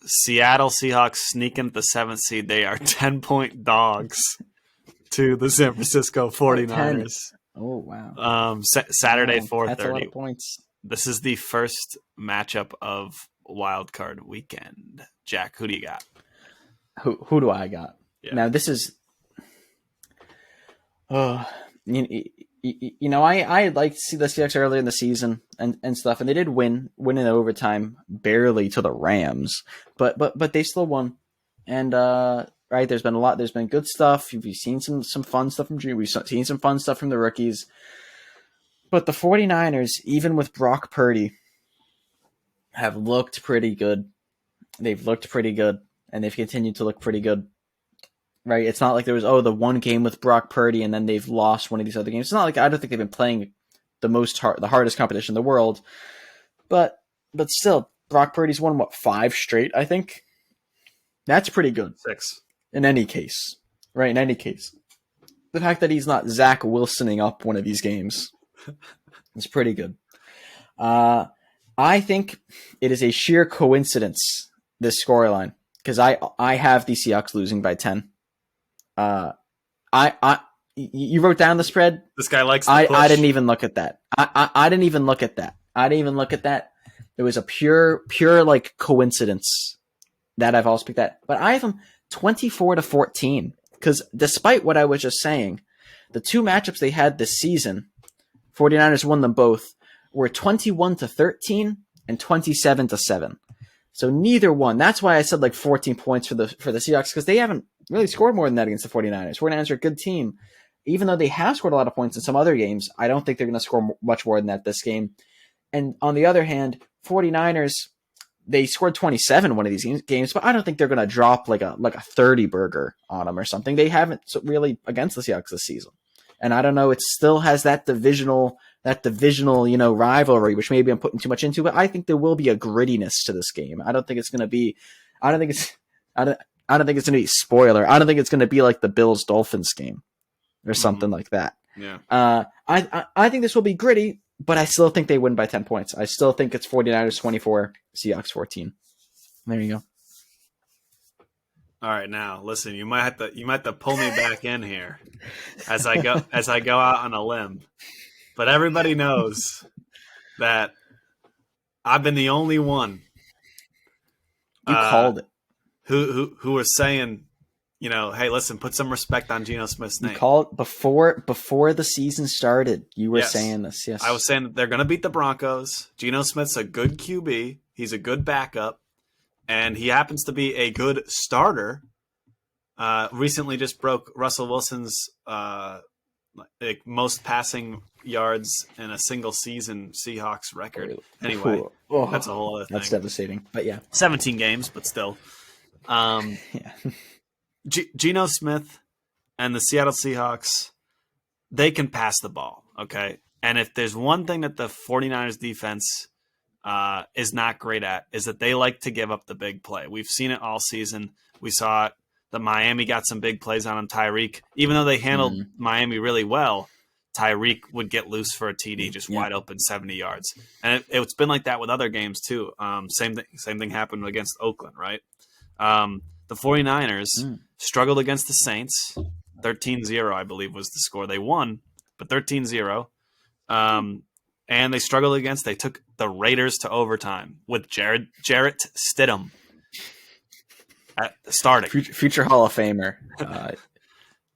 Seattle Seahawks sneak into the 7th seed. They are 10-point dogs to the San Francisco 49ers. Oh, wow. Saturday, 4:30. That's a lot of points. This is the first matchup of Wild Card Weekend. Jack, who do you got? Who do I got? Yeah. Now, this is... I'd like to see the Seahawks earlier in the season and stuff, and they did win in overtime, barely to the Rams, but they still won. And right, there's been good stuff. We've seen some fun stuff from Geno. We've seen some fun stuff from the rookies. But the 49ers, even with Brock Purdy, have looked pretty good. They've looked pretty good, and they've continued to look pretty good. Right? It's not like there was, the one game with Brock Purdy and then they've lost one of these other games. It's not like I don't think they've been playing the hardest competition in the world. But still, Brock Purdy's won, 5 straight, I think? That's pretty good. 6. In any case. Right, in any case. The fact that he's not Zach Wilsoning up one of these games is pretty good. I think it is a sheer coincidence, this scoreline, because I have the Seahawks losing by 10. You wrote down the spread. This guy likes the push. I didn't even look at that. I didn't even look at that. I didn't even look at that. It was a pure like coincidence that I've also picked that. But I have them 24-14 because despite what I was just saying, the 2 matchups they had this season, 49ers won them both, were 21-13 and 27-7. So neither one. That's why I said like 14 points for the Seahawks, because they haven't really scored more than that against the 49ers. 49ers are a good team. Even though they have scored a lot of points in some other games, I don't think they're going to score much more than that this game. And on the other hand, 49ers, they scored 27 one of these games, but I don't think they're going to drop like a 30 burger on them or something. They haven't really against the Seahawks this season. And I don't know, it still has that divisional, rivalry, which maybe I'm putting too much into, but I think there will be a grittiness to this game. I don't think it's going to be spoiler. I don't think it's going to be like the Bills-Dolphins game or something like that. Yeah. I think this will be gritty, but I still think they win by 10 points. I still think it's 49ers 24, Seahawks 14. There you go. All right, now listen. You might have to pull me back in here as I go out on a limb. But everybody knows that I've been the only one. You called it. Who was saying, hey, listen, put some respect on Geno Smith's name. You called before the season started. You were saying this. Yes, I was saying that they're going to beat the Broncos. Geno Smith's a good QB. He's a good backup. And he happens to be a good starter. Recently just broke Russell Wilson's most passing yards in a single season Seahawks record. Anyway, that's a whole other thing. That's devastating. But yeah. 17 games, but still. Geno Smith and the Seattle Seahawks, they can pass the ball, okay? And if there's one thing that the 49ers defense is not great at, is that they like to give up the big play. We've seen it all season. We saw it. The Miami got some big plays on him. Tyreek, even though they handled Miami really well, Tyreek would get loose for a TD, just wide open 70 yards. And it's been like that with other games too. Same thing happened against Oakland, right? The 49ers struggled against the Saints. 13-0, I believe, was the score. They won, but 13-0. And they took the Raiders to overtime with Jarrett Stidham starting. Future Hall of Famer.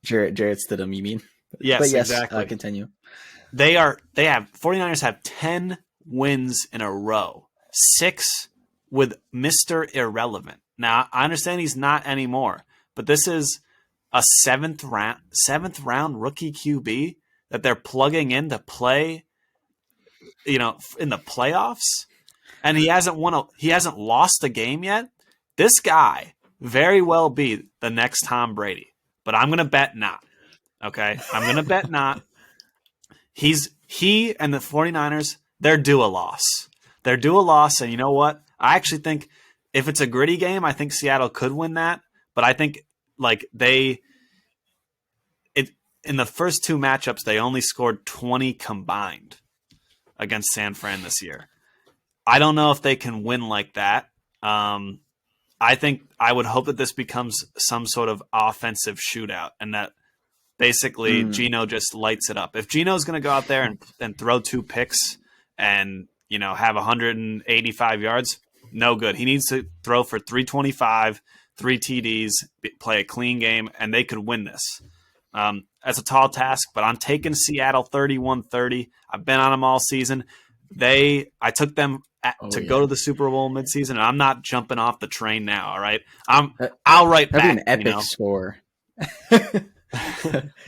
Jarrett Stidham, you mean? Yes, but yes, exactly. Continue. 49ers have 10 wins in a row, 6 with Mr. Irrelevant. Now, I understand he's not anymore, but this is a seventh round rookie QB that they're plugging in to play, in the playoffs, and he hasn't lost a game yet. This guy very well be the next Tom Brady, but I'm going to bet not. Okay, I'm going to bet not. He and the 49ers, they're due a loss. They're due a loss, and you know what? I actually think if it's a gritty game, I think Seattle could win that. But I think in the first 2 matchups, they only scored 20 combined against San Fran this year. I don't know if they can win like that. I think I would hope that this becomes some sort of offensive shootout, and that basically Geno just lights it up. If Geno's going to go out there and throw 2 picks and have 185 yards, no good. He needs to throw for 325, 3 TDs, play a clean game, and they could win this. That's a tall task, but I'm taking Seattle 31-30. I've been on them all season. I took them to go to the Super Bowl midseason, and I'm not jumping off the train now. All right, I'll write back. That'd be an epic score.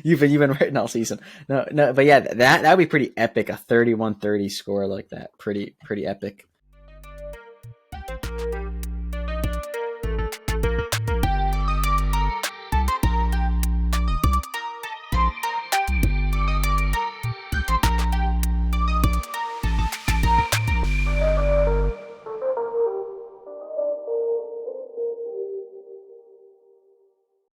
You've been writing all season. No, but yeah, that would be pretty epic. A 31-30 score like that, pretty epic.